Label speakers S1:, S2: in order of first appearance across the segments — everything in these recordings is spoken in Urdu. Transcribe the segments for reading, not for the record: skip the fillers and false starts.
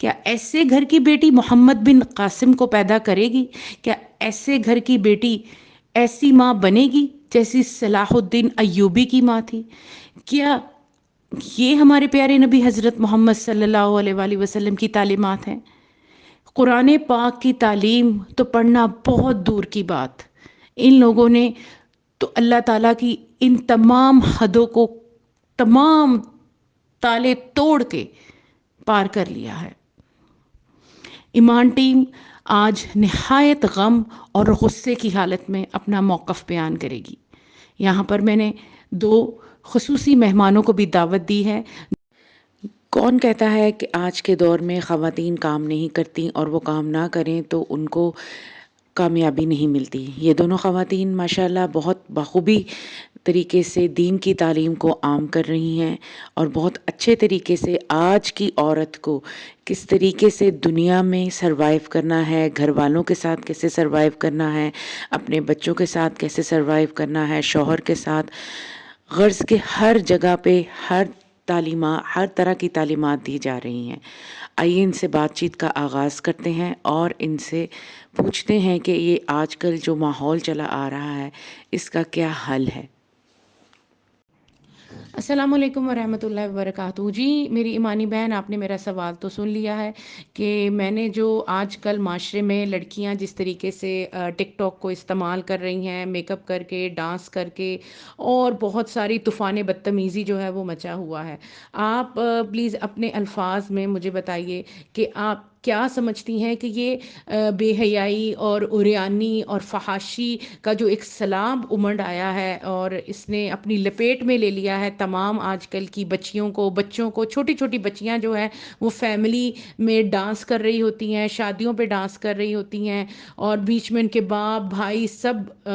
S1: کیا ایسے گھر کی بیٹی محمد بن قاسم کو پیدا کرے گی؟ کیا ایسے گھر کی بیٹی ایسی ماں بنے گی جیسی صلاح الدین ایوبی کی ماں تھی؟ کیا یہ ہمارے پیارے نبی حضرت محمد صلی اللہ علیہ وآلہ وسلم کی تعلیمات ہیں؟ قرآن پاک کی تعلیم تو پڑھنا بہت دور کی بات، ان لوگوں نے تو اللہ تعالیٰ کی ان تمام حدوں کو، تمام تالے توڑ کے پار کر لیا ہے۔ ایمان ٹیم آج نہایت غم اور غصے کی حالت میں اپنا موقف بیان کرے گی۔ یہاں پر میں نے 2 خصوصی مہمانوں کو بھی دعوت دی ہے۔ کون کہتا ہے کہ آج کے دور میں خواتین کام نہیں کرتی اور وہ کام نہ کریں تو ان کو کامیابی نہیں ملتی؟ یہ دونوں خواتین ماشاءاللہ بہت بخوبی طریقے سے دین کی تعلیم کو عام کر رہی ہیں اور بہت اچھے طریقے سے آج کی عورت کو کس طریقے سے دنیا میں سروائیو کرنا ہے، گھر والوں کے ساتھ کیسے سروائیو کرنا ہے، اپنے بچوں کے ساتھ کیسے سروائیو کرنا ہے، شوہر کے ساتھ، غرض کے ہر جگہ پہ ہر طرح کی تعلیمات دی جا رہی ہیں۔ آئیے ان سے بات چیت کا آغاز کرتے ہیں اور ان سے پوچھتے ہیں کہ یہ آج کل جو ماحول چلا آ رہا ہے اس کا کیا حل ہے۔ السلام علیکم ورحمۃ اللہ وبرکاتہ۔ جی میری ایمانی بہن، آپ نے میرا سوال تو سن لیا ہے کہ میں نے جو آج کل معاشرے میں لڑکیاں جس طریقے سے ٹک ٹاک کو استعمال کر رہی ہیں، میک اپ کر کے، ڈانس کر کے، اور بہت ساری طوفان بدتمیزی جو ہے وہ مچا ہوا ہے۔ آپ پلیز اپنے الفاظ میں مجھے بتائیے کہ آپ کیا سمجھتی ہیں کہ یہ بے حیائی اور عریانی اور فحاشی کا جو ایک سلام امنڈ آیا ہے اور اس نے اپنی لپیٹ میں لے لیا ہے تمام آج کل کی بچوں کو، چھوٹی چھوٹی بچیاں جو ہیں وہ فیملی میں ڈانس کر رہی ہوتی ہیں، شادیوں پہ ڈانس کر رہی ہوتی ہیں، اور بیچ میں ان کے باپ بھائی سب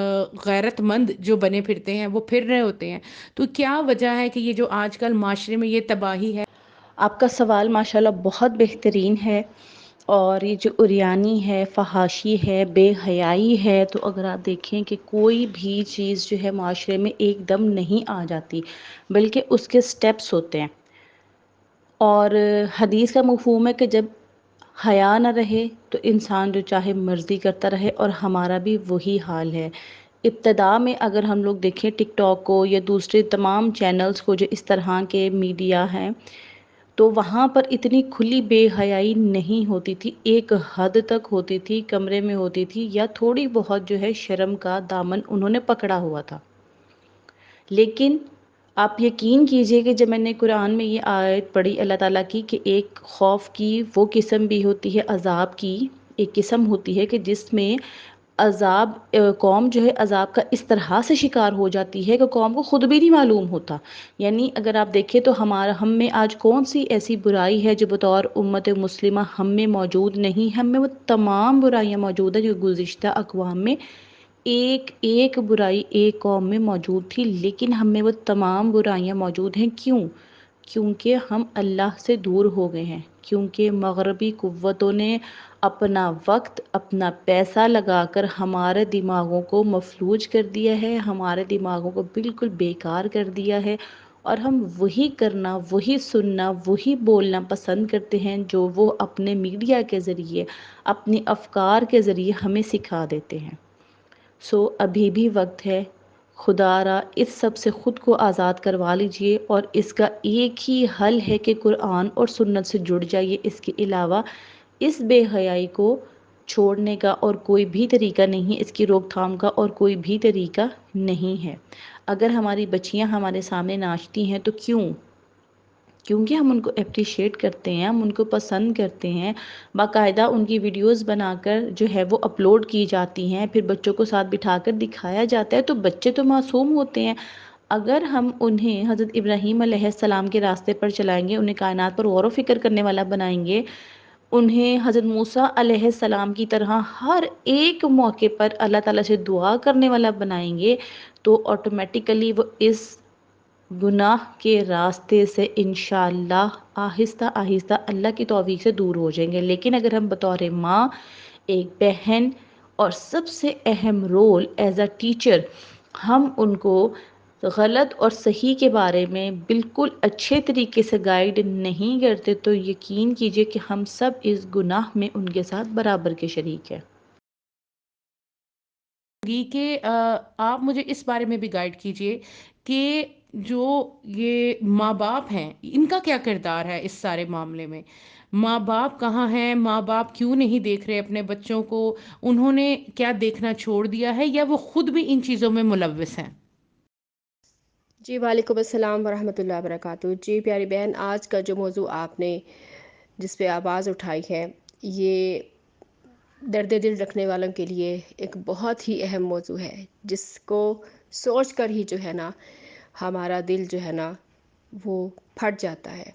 S1: غیرت مند جو بنے پھرتے ہیں وہ پھر رہے ہوتے ہیں، تو کیا وجہ ہے کہ یہ جو آج کل معاشرے میں یہ تباہی ہے؟
S2: آپ کا سوال ماشاءاللہ بہت بہترین ہے، اور یہ جو عریانی ہے، فحاشی ہے، بے حیائی ہے، تو اگر آپ دیکھیں کہ کوئی بھی چیز جو ہے معاشرے میں ایک دم نہیں آ جاتی، بلکہ اس کے سٹیپس ہوتے ہیں، اور حدیث کا مفہوم ہے کہ جب حیا نہ رہے تو انسان جو چاہے مرضی کرتا رہے، اور ہمارا بھی وہی حال ہے۔ ابتدا میں اگر ہم لوگ دیکھیں ٹک ٹاک کو یا دوسرے تمام چینلز کو جو اس طرح کے میڈیا ہیں، تو وہاں پر اتنی کھلی بے حیائی نہیں ہوتی تھی، ایک حد تک ہوتی تھی، کمرے میں ہوتی تھی، یا تھوڑی بہت جو ہے شرم کا دامن انہوں نے پکڑا ہوا تھا۔ لیکن آپ یقین کیجئے کہ جب میں نے قرآن میں یہ آیت پڑھی اللہ تعالیٰ کی کہ ایک خوف کی وہ قسم بھی ہوتی ہے، عذاب کی ایک قسم ہوتی ہے کہ جس میں عذاب قوم جو ہے عذاب کا اس طرح سے شکار ہو جاتی ہے کہ قوم کو خود بھی نہیں معلوم ہوتا۔ یعنی اگر آپ دیکھیں تو ہم میں آج کون سی ایسی برائی ہے جو بطور امت مسلمہ ہم میں موجود نہیں؟ ہم میں وہ تمام برائیاں موجود ہیں جو گزشتہ اقوام میں ایک برائی ایک قوم میں موجود تھی، لیکن ہم میں وہ تمام برائیاں موجود ہیں۔ کیونکہ ہم اللہ سے دور ہو گئے ہیں، کیونکہ مغربی قوتوں نے اپنا وقت، اپنا پیسہ لگا کر ہمارے دماغوں کو مفلوج کر دیا ہے، ہمارے دماغوں کو بالکل بیکار کر دیا ہے، اور ہم وہی کرنا، وہی سننا، وہی بولنا پسند کرتے ہیں جو وہ اپنے میڈیا کے ذریعے، اپنی افکار کے ذریعے ہمیں سکھا دیتے ہیں۔ ابھی بھی وقت ہے، خدا را اس سب سے خود کو آزاد کروا لیجئے، اور اس کا ایک ہی حل ہے کہ قرآن اور سنت سے جڑ جائیے۔ اس کے علاوہ اس بے حیائی کو چھوڑنے کا اور کوئی بھی طریقہ نہیں، اس کی روک تھام کا اور کوئی بھی طریقہ نہیں ہے۔ اگر ہماری بچیاں ہمارے سامنے ناچتی ہیں تو کیونکہ ہم ان کو اپریشیٹ کرتے ہیں، ہم ان کو پسند کرتے ہیں، باقاعدہ ان کی ویڈیوز بنا کر جو ہے وہ اپلوڈ کی جاتی ہیں، پھر بچوں کو ساتھ بٹھا کر دکھایا جاتا ہے، تو بچے تو معصوم ہوتے ہیں۔ اگر ہم انہیں حضرت ابراہیم علیہ السلام کے راستے پر چلائیں گے، انہیں کائنات پر غور و فکر کرنے والا بنائیں گے، انہیں حضرت موسیٰ علیہ السلام کی طرح ہر ایک موقع پر اللہ تعالیٰ سے دعا کرنے والا بنائیں گے، تو آٹومیٹیکلی وہ اس گناہ کے راستے سے انشاءاللہ آہستہ آہستہ اللہ کی توفیق سے دور ہو جائیں گے۔ لیکن اگر ہم بطور ماں، ایک بہن، اور سب سے اہم رول ایز اے ٹیچر ہم ان کو غلط اور صحیح کے بارے میں بالکل اچھے طریقے سے گائیڈ نہیں کرتے تو یقین کیجئے کہ ہم سب اس گناہ میں ان کے ساتھ برابر کے شریک ہیں۔
S1: کہ آپ مجھے اس بارے میں بھی گائیڈ کیجئے کہ جو یہ ماں باپ ہیں ان کا کیا کردار ہے اس سارے معاملے میں؟ ماں باپ کہاں ہیں؟ ماں باپ کیوں نہیں دیکھ رہے اپنے بچوں کو؟ انہوں نے کیا دیکھنا چھوڑ دیا ہے یا وہ خود بھی ان چیزوں میں ملوث ہیں؟
S3: جی وعلیکم السلام ورحمۃ اللہ وبرکاتہ۔ جی پیاری بہن، آج کا جو موضوع آپ نے جس پہ آواز اٹھائی ہے، یہ درد دل رکھنے والوں کے لیے ایک بہت ہی اہم موضوع ہے، جس کو سوچ کر ہی جو ہے نا ہمارا دل جو ہے نا وہ پھٹ جاتا ہے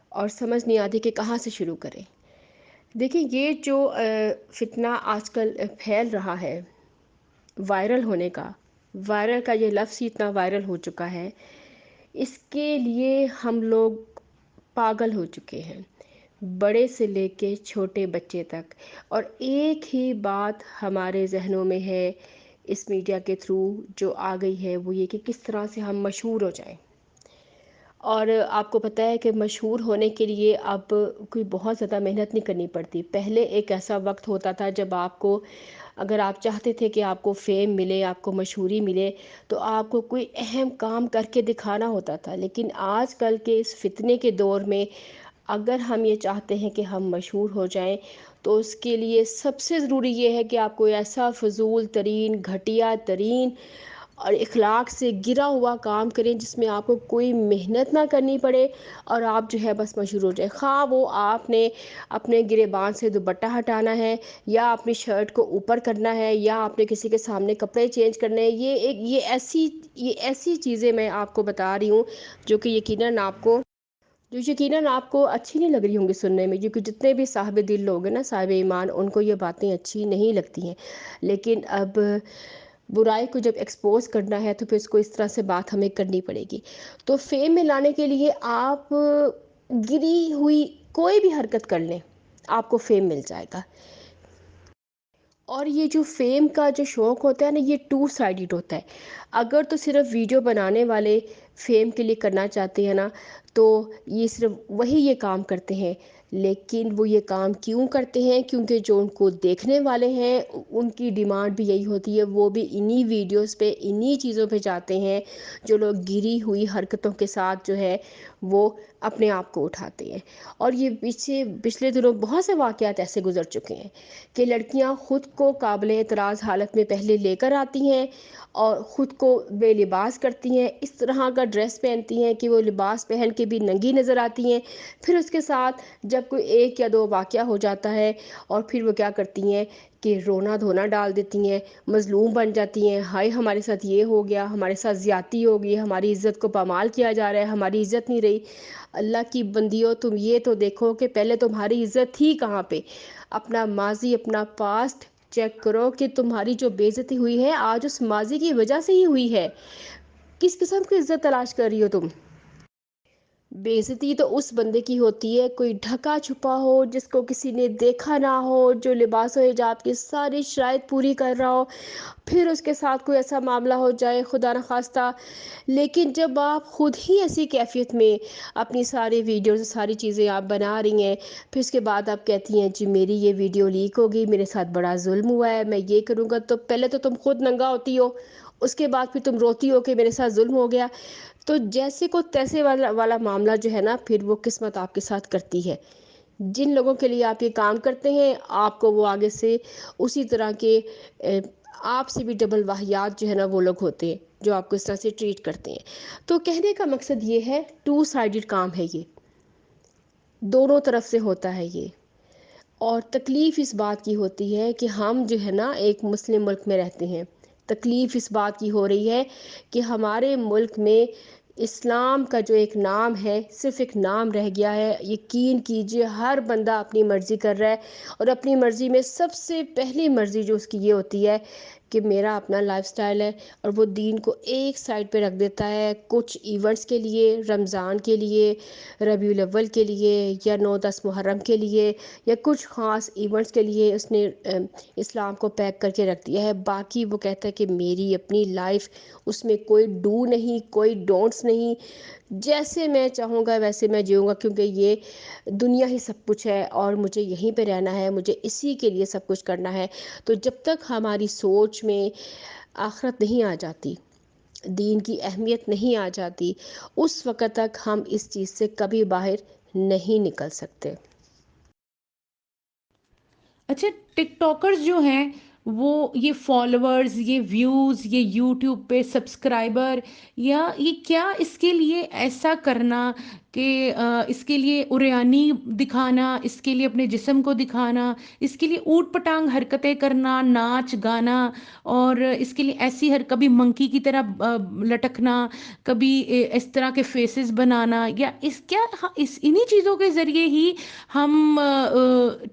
S3: اور سمجھ نہیں آتی کہ کہاں سے شروع کریں۔ دیکھیں، یہ جو فتنہ آج کل پھیل رہا ہے وائرل ہونے کا، وائرل کا یہ لفظ ہی اتنا وائرل ہو چکا ہے، اس کے لیے ہم لوگ پاگل ہو چکے ہیں، بڑے سے لے کے چھوٹے بچے تک۔ اور ایک ہی بات ہمارے ذہنوں میں ہے اس میڈیا کے تھرو جو آ گئی ہے، وہ یہ کہ کس طرح سے ہم مشہور ہو جائیں۔ اور آپ کو پتہ ہے کہ مشہور ہونے کے لیے اب کوئی بہت زیادہ محنت نہیں کرنی پڑتی۔ پہلے ایک ایسا وقت ہوتا تھا جب آپ کو، اگر آپ چاہتے تھے کہ آپ کو فیم ملے، آپ کو مشہوری ملے، تو آپ کو کوئی اہم کام کر کے دکھانا ہوتا تھا۔ لیکن آج کل کے اس فتنے کے دور میں اگر ہم یہ چاہتے ہیں کہ ہم مشہور ہو جائیں تو اس کے لیے سب سے ضروری یہ ہے کہ آپ کوئی ایسا فضول ترین، گھٹیا ترین اور اخلاق سے گرا ہوا کام کریں جس میں آپ کو کوئی محنت نہ کرنی پڑے اور آپ جو ہے بس مشہور ہو جائیں۔ خواہ وہ آپ نے اپنے گریبان سے دوپٹہ ہٹانا ہے، یا اپنی شرٹ کو اوپر کرنا ہے، یا آپ نے کسی کے سامنے کپڑے چینج کرنے ہیں۔ یہ ایسی چیزیں میں آپ کو بتا رہی ہوں جو کہ یقیناً آپ کو اچھی نہیں لگ رہی ہوں گی سننے میں، کیونکہ جتنے بھی صاحب دل لوگ ہیں نا، صاحب ایمان، ان کو یہ باتیں اچھی نہیں لگتی ہیں۔ لیکن اب برائی کو جب ایکسپوز کرنا ہے تو پھر اس کو اس طرح سے بات ہمیں کرنی پڑے گی۔ تو فیم میں لانے کے لیے آپ گری ہوئی کوئی بھی حرکت کر لیں، آپ کو فیم مل جائے گا۔ اور یہ جو فیم کا جو شوق ہوتا ہے نا، یہ ٹو سائیڈڈ ہوتا ہے۔ اگر تو صرف ویڈیو بنانے والے فیم کے لیے کرنا چاہتے ہیں نا، تو یہ صرف وہی یہ کام کرتے ہیں۔ لیکن وہ یہ کام کیوں کرتے ہیں؟ کیونکہ جو ان کو دیکھنے والے ہیں ان کی ڈیمانڈ بھی یہی ہوتی ہے، وہ بھی انہی ویڈیوز پہ، انہی چیزوں پہ جاتے ہیں جو لوگ گری ہوئی حرکتوں کے ساتھ جو ہے وہ اپنے آپ کو اٹھاتے ہیں۔ اور یہ پچھلے دنوں بہت سے واقعات ایسے گزر چکے ہیں کہ لڑکیاں خود کو قابل اعتراض حالت میں پہلے لے کر آتی ہیں اور خود کو بے لباس کرتی ہیں، اس طرح کا ڈریس پہنتی ہیں کہ وہ لباس پہن کے بھی ننگی نظر آتی ہیں۔ پھر اس کے ساتھ جب کوئی ایک یا دو واقعہ ہو جاتا ہے اور پھر وہ کیا کرتی ہیں کہ رونا دھونا ڈال دیتی ہیں، مظلوم بن جاتی ہیں، ہائے ہمارے ساتھ یہ ہو گیا، ہمارے ساتھ زیادتی ہو گئی، ہماری عزت کو پامال کیا جا رہا ہے، ہماری عزت نہیں رہی۔ اللہ کی بندیوں، تم یہ تو دیکھو کہ پہلے تمہاری عزت تھی کہاں پہ۔ اپنا ماضی، اپنا پاسٹ چیک کرو کہ تمہاری جو بے عزتی ہوئی ہے آج اس ماضی کی وجہ سے ہی ہوئی ہے۔ کس قسم کی عزت تلاش کر رہی ہو تم؟ بے عزتی تو اس بندے کی ہوتی ہے کوئی ڈھکا چھپا ہو، جس کو کسی نے دیکھا نہ ہو، جو لباس و حجاب کی ساری شرائط پوری کر رہا ہو، پھر اس کے ساتھ کوئی ایسا معاملہ ہو جائے خدا نخواستہ۔ لیکن جب آپ خود ہی ایسی کیفیت میں اپنی ساری ویڈیوز، ساری چیزیں آپ بنا رہی ہیں، پھر اس کے بعد آپ کہتی ہیں جی میری یہ ویڈیو لیک ہوگی، میرے ساتھ بڑا ظلم ہوا ہے، میں یہ کروں گا، تو پہلے تو تم خود ننگا ہوتی ہو، اس کے بعد پھر تم روتی ہو کہ میرے ساتھ ظلم ہو گیا۔ تو جیسے کو تیسے والا معاملہ جو ہے نا، پھر وہ قسمت آپ کے ساتھ کرتی ہے۔ جن لوگوں کے لیے آپ یہ کام کرتے ہیں، آپ کو وہ آگے سے اسی طرح کے آپ سے بھی ڈبل واہیات جو ہے نا وہ لوگ ہوتے ہیں جو آپ کو اس طرح سے ٹریٹ کرتے ہیں۔ تو کہنے کا مقصد یہ ہے، ٹو سائیڈڈ کام ہے یہ، دونوں طرف سے ہوتا ہے یہ۔ اور تکلیف اس بات کی ہوتی ہے کہ ہم جو ہے نا ایک مسلم ملک میں رہتے ہیں۔ تکلیف اس بات کی ہو رہی ہے کہ ہمارے ملک میں اسلام کا جو ایک نام ہے صرف ایک نام رہ گیا ہے۔ یقین کیجئے ہر بندہ اپنی مرضی کر رہا ہے، اور اپنی مرضی میں سب سے پہلی مرضی جو اس کی یہ ہوتی ہے کہ میرا اپنا لائف سٹائل ہے، اور وہ دین کو ایک سائڈ پہ رکھ دیتا ہے کچھ ایونٹس کے لیے، رمضان کے لیے، ربیع الاول کے لیے، یا 9-10 محرم کے لیے، یا کچھ خاص ایونٹس کے لیے اس نے اسلام کو پیک کر کے رکھ دیا ہے۔ باقی وہ کہتا ہے کہ میری اپنی لائف، اس میں کوئی ڈو نہیں، کوئی ڈونٹس نہیں، جیسے میں چاہوں گا ویسے میں جیوں گا، کیونکہ یہ دنیا ہی سب کچھ ہے اور مجھے یہیں پہ رہنا ہے، مجھے اسی کے لیے سب کچھ کرنا ہے۔ تو جب تک ہماری سوچ میں آخرت نہیں آ جاتی، دین کی اہمیت نہیں آ جاتی، اس وقت تک ہم اس چیز سے کبھی باہر نہیں نکل سکتے۔
S1: اچھا، ٹک ٹاکرز جو ہیں وہ یہ فالوورز، یہ ویوز، یہ یوٹیوب پہ سبسکرائبر، یا یہ کیا اس کے لیے ایسا کرنا کہ اس کے لیے اریانی دکھانا، اس کے لیے اپنے جسم کو دکھانا، اس کے لیے اوٹ پٹانگ حرکتیں کرنا، ناچ گانا، اور اس کے لیے ایسی کبھی منکی کی طرح لٹکنا، کبھی اس طرح کے فیسز بنانا، یا اس کیا اس انہی چیزوں کے ذریعے ہی ہم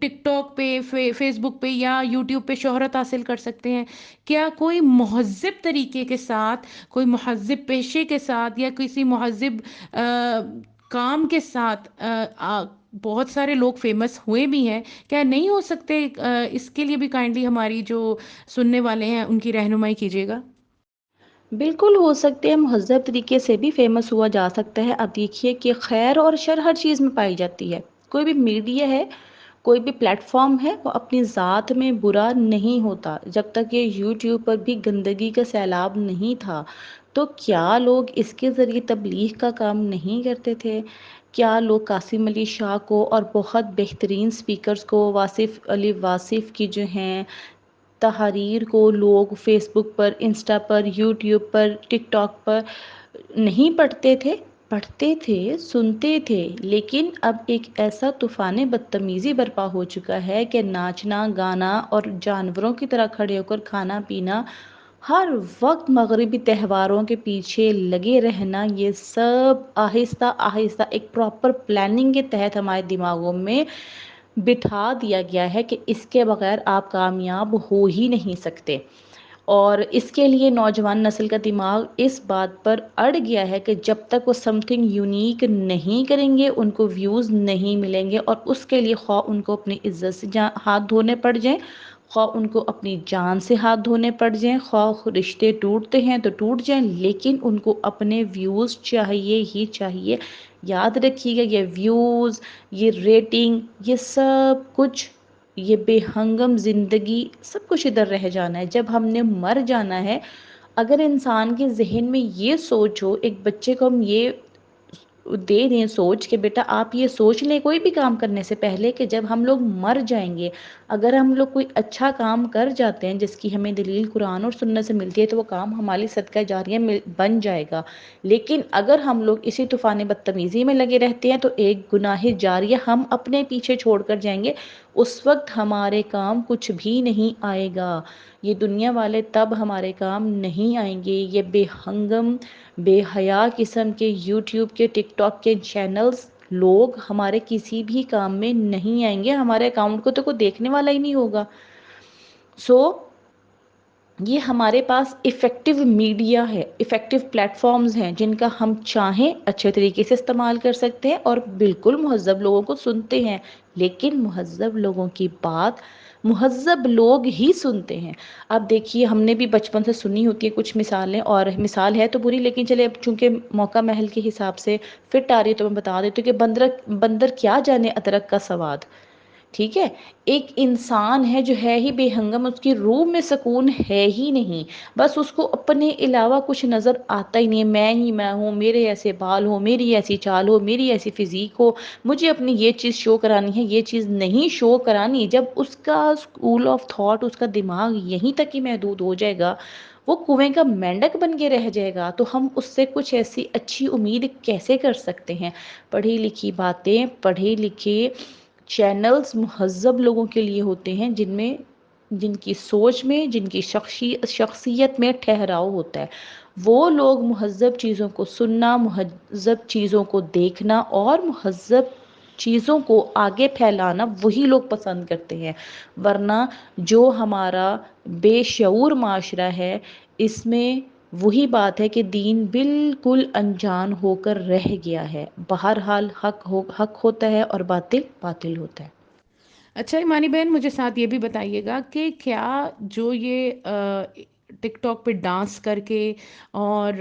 S1: ٹک ٹاک پہ، فیس بک پہ یا یوٹیوب پہ شہرت حاصل کر سکتے ہیں؟ کیا کوئی مہذب طریقے کے ساتھ، کوئی مہذب پیشے کے ساتھ، یا کسی مہذب کام کے ساتھ بہت سارے لوگ فیمس ہوئے بھی ہیں؟ کیا نہیں ہو سکتے؟ اس کے لیے بھی کائنڈلی ہماری جو سننے والے ہیں ان کی رہنمائی کیجیے گا۔
S2: بالکل ہو سکتے ہیں، مہذب طریقے سے بھی فیمس ہوا جا سکتا ہے۔ اب دیکھیے کہ خیر اور شر ہر چیز میں پائی جاتی ہے۔ کوئی بھی میڈیا ہے، کوئی بھی پلیٹ فارم ہے، وہ اپنی ذات میں برا نہیں ہوتا۔ جب تک یہ یوٹیوب پر بھی گندگی کا سیلاب نہیں تھا تو کیا لوگ اس کے ذریعے تبلیغ کا کام نہیں کرتے تھے؟ کیا لوگ قاسم علی شاہ کو اور بہت بہترین سپیکرز کو، واصف علی واصف کی جو ہیں تحریر کو، لوگ فیس بک پر، انسٹا پر، یوٹیوب پر، ٹک ٹاک پر نہیں پڑھتے تھے؟ پڑھتے تھے، سنتے تھے، لیکن اب ایک ایسا طوفان بدتمیزی برپا ہو چکا ہے کہ ناچنا، گانا اور جانوروں کی طرح کھڑے ہو کر کھانا پینا، ہر وقت مغربی تہواروں کے پیچھے لگے رہنا، یہ سب آہستہ آہستہ ایک پراپر پلاننگ کے تحت ہمارے دماغوں میں بٹھا دیا گیا ہے کہ اس کے بغیر آپ کامیاب ہو ہی نہیں سکتے۔ اور اس کے لیے نوجوان نسل کا دماغ اس بات پر اڑ گیا ہے کہ جب تک وہ سم تھنگ یونیک نہیں کریں گے ان کو ویوز نہیں ملیں گے، اور اس کے لیے خواہ ان کو اپنی عزت سے ہاتھ دھونے پڑ جائیں، خواہ ان کو اپنی جان سے ہاتھ دھونے پڑ جائیں، خواہ رشتے ٹوٹتے ہیں تو ٹوٹ جائیں، لیکن ان کو اپنے ویوز چاہیے ہی چاہیے۔ یاد رکھیے گا، یہ ویوز، یہ ریٹنگ، یہ سب کچھ، یہ بے ہنگم زندگی، سب کچھ ادھر رہ جانا ہے۔ جب ہم نے مر جانا ہے، اگر انسان کے ذہن میں یہ سوچ ہو، ایک بچے کو ہم یہ دے دیں سوچ کہ بیٹا آپ یہ سوچ لیں کوئی بھی کام کرنے سے پہلے کہ جب ہم لوگ مر جائیں گے، اگر ہم لوگ کوئی اچھا کام کر جاتے ہیں جس کی ہمیں دلیل قرآن اور سنت سے ملتی ہے، تو وہ کام ہماری صدقہ جاریہ بن جائے گا۔ لیکن اگر ہم لوگ اسی طوفان بدتمیزی میں لگے رہتے ہیں تو ایک گناہ جاریہ ہم اپنے پیچھے چھوڑ کر جائیں گے، اس وقت ہمارے کام کچھ بھی نہیں آئے گا۔ یہ دنیا والے تب ہمارے کام نہیں آئیں گے۔ یہ بے ہنگم، بے حیا قسم کے یوٹیوب کے، ٹک ٹاک کے چینلز، لوگ ہمارے کسی بھی کام میں نہیں آئیں گے، ہمارے اکاؤنٹ کو تو کوئی دیکھنے والا ہی نہیں ہوگا۔ یہ ہمارے پاس افیکٹو میڈیا ہے، افیکٹو پلیٹ فارمز ہیں جن کا ہم چاہیں اچھے طریقے سے استعمال کر سکتے ہیں، اور بالکل مہذب لوگوں کو سنتے ہیں، لیکن مہذب لوگوں کی بات مہذب لوگ ہی سنتے ہیں۔ اب دیکھیے، ہم نے بھی بچپن سے سنی ہوتی ہے کچھ مثالیں، اور مثال ہے تو بری، لیکن چلے اب چونکہ موقع محل کے حساب سے فٹ آ رہی ہے تو میں بتا دیتی ہوں کہ بندر کیا جانے ادرک کا سواد۔ ٹھیک ہے، ایک انسان ہے جو ہے ہی بے ہنگم، اس کی روح میں سکون ہے ہی نہیں، بس اس کو اپنے علاوہ کچھ نظر آتا ہی نہیں، میں ہی میں ہوں، میرے ایسے بال ہو، میری ایسی چال ہو، میری ایسی فزیک ہو، مجھے اپنی یہ چیز شو کرانی ہے، یہ چیز نہیں شو کرانی۔ جب اس کا اسکول آف تھاٹ، اس کا دماغ یہیں تک ہی محدود ہو جائے گا، وہ کنویں کا مینڈک بن کے رہ جائے گا، تو ہم اس سے کچھ ایسی اچھی امید کیسے کر سکتے ہیں؟ پڑھی لکھی باتیں، پڑھے لکھے چینلز مہذب لوگوں کے لیے ہوتے ہیں، جن کی سوچ میں، جن کی شخصیت میں ٹھہراؤ ہوتا ہے۔ وہ لوگ مہذب چیزوں کو سننا، مہذب چیزوں کو دیکھنا اور مہذب چیزوں کو آگے پھیلانا وہی لوگ پسند کرتے ہیں، ورنہ جو ہمارا بے شعور معاشرہ ہے اس میں وہی بات ہے کہ دین بالکل انجان ہو کر رہ گیا ہے۔ بہرحال حق ہوتا ہے اور باطل باطل ہوتا ہے۔
S1: اچھا ایمانی بہن، مجھے ساتھ یہ بھی بتائیے گا کہ کیا جو یہ ٹک ٹاک پہ ڈانس کر کے اور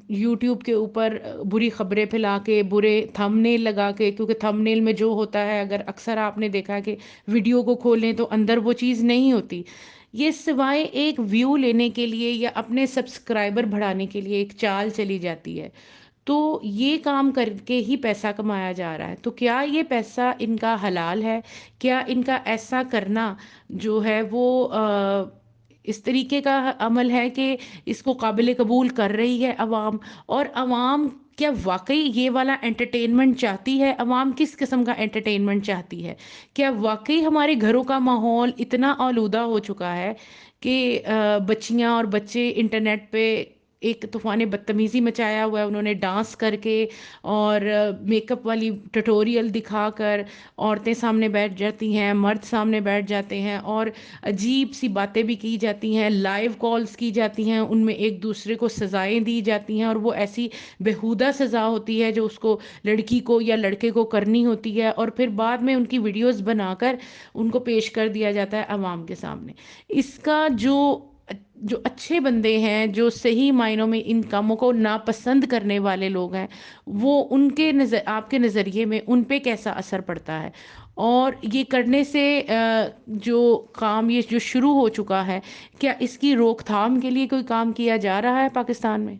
S1: یوٹیوب کے اوپر بری خبریں پھیلا کے، برے تھم نیل لگا کے، کیونکہ تھم نیل میں جو ہوتا ہے، اگر اکثر آپ نے دیکھا کہ ویڈیو کو کھولیں تو اندر وہ چیز نہیں ہوتی، یہ سوائے ایک ویو لینے کے لیے یا اپنے سبسکرائبر بڑھانے کے لیے ایک چال چلی جاتی ہے، تو یہ کام کر کے ہی پیسہ کمایا جا رہا ہے، تو کیا یہ پیسہ ان کا حلال ہے؟ کیا ان کا ایسا کرنا جو ہے وہ اس طریقے کا عمل ہے کہ اس کو قابل قبول کر رہی ہے عوام؟ اور عوام کیا واقعی یہ والا انٹرٹینمنٹ چاہتی ہے؟ عوام کس قسم کا انٹرٹینمنٹ چاہتی ہے؟ کیا واقعی ہمارے گھروں کا ماحول اتنا آلودہ ہو چکا ہے کہ بچیاں اور بچے انٹرنیٹ پہ ایک طوفان بدتمیزی مچایا ہوا ہے؟ انہوں نے ڈانس کر کے اور میک اپ والی ٹٹوریل دکھا کر عورتیں سامنے بیٹھ جاتی ہیں، مرد سامنے بیٹھ جاتے ہیں، اور عجیب سی باتیں بھی کی جاتی ہیں، لائیو کالز کی جاتی ہیں، ان میں ایک دوسرے کو سزائیں دی جاتی ہیں، اور وہ ایسی بےہودہ سزا ہوتی ہے جو اس کو لڑکی کو یا لڑکے کو کرنی ہوتی ہے، اور پھر بعد میں ان کی ویڈیوز بنا کر ان کو پیش کر دیا جاتا ہے عوام کے سامنے۔ اس کا جو اچھے بندے ہیں، جو صحیح معنوں میں ان کاموں کو ناپسند کرنے والے لوگ ہیں، وہ ان کے آپ کے نظریے میں ان پہ کیسا اثر پڑتا ہے؟ اور یہ کرنے سے جو کام یہ جو شروع ہو چکا ہے، کیا اس کی روک تھام کے لیے کوئی کام کیا جا رہا ہے پاکستان میں؟